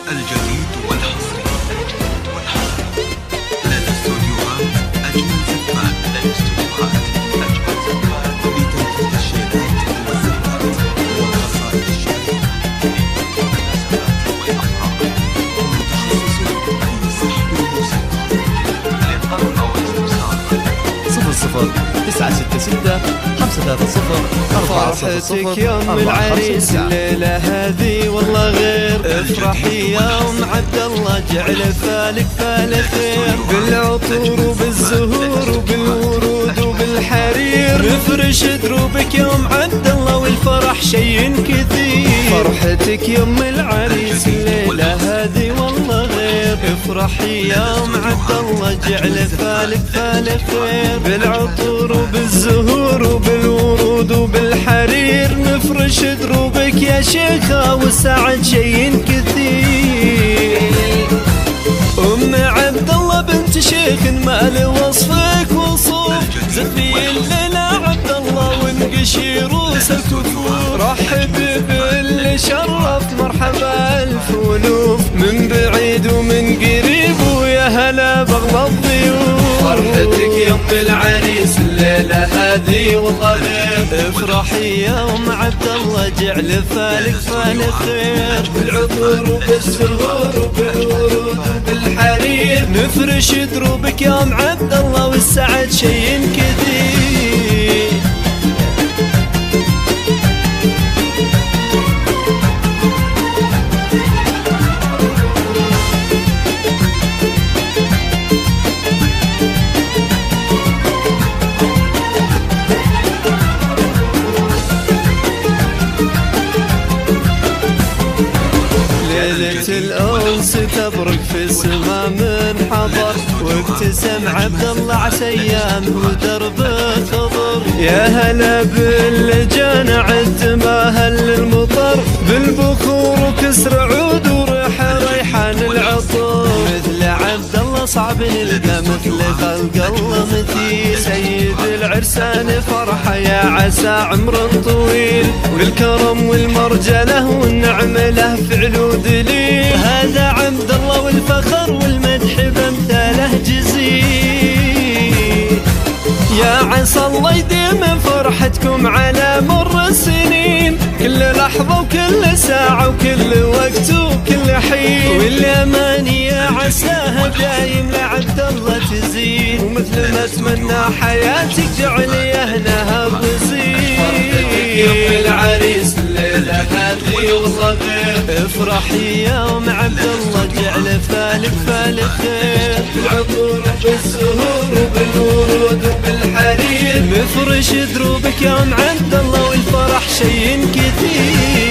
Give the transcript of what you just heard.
الجديد والحصري لدى استوديوهات أجمل زفان لتنفيذ الشيلات والزفات والقصائد الشعرية للمناسبات والأفراح. متخصصون في سحب الموسيقى للطلب أو الاستفسار 00 966 530 فرحتك يوم العريس الليلة هذه والله غير. افرحي يوم عبد الله جعل فالك فال خير، بالعطور وبالزهور وبالورود وبالحرير. نفرش دروبك يوم عبد الله والفرح شي كثير. فرحتك يوم العريس الليلة هذه والله غير. افرحي يوم عبد الله جعل فالك فال خير، بالعطور وبالزهور وبالورود وبالحرير. نفرش دروبك يا شيخة والسعد شي كثير. أم عبد الله بنت شيخ ما لوصفك وصوف، زفي الليلة عبد الله ونقشي روس الكفور. رحب باللي شرف مرحبا الف ولوف، من بعيد ومن قريب ويا هلا بغلى الضيوف. فرحتك يوم العريس الليلة هذه والله غير. افرحي يوم عبد الله جعل فالك فال خير، بالعطور وبالزهور وبالورود وبالحرير. نفرش دروبك يوم عبد الله والسعد شي كثير. ليلة الأنس تبرق في السما من حضر، وابتسم عبد الله عسيام ودربه خضر. يا هلا باللجان عد ماهل المطر، بالبخور وكسر عود وريحة ريحان العطر. مثل عبد الله صعب نلقى مثل خلق الله مثيل. سيد العرسان فرحة يا عسى عمر طويل، والكرم والمرجله والنعمة له فعل ودليل. هذا عبد الله والفخر والمدح بامثاله جزيل. يا عسى الله يديم فرحتكم على مر السنين، كل لحظة وكل ساعة وكل وقت وكل حين. والأماني يا عساها دايم لعبد الله تزين، ومثل ما اتمنى حياتك جعل يهنها بزين. يوم العريس الليلة هذه والله غير. افرحي يوم عبد الله جعل فالك فال خير، بالعطور وبالزهور وبالورود وبالحرير. نفرش دروبك يوم عبد الله والفرح شي كثير.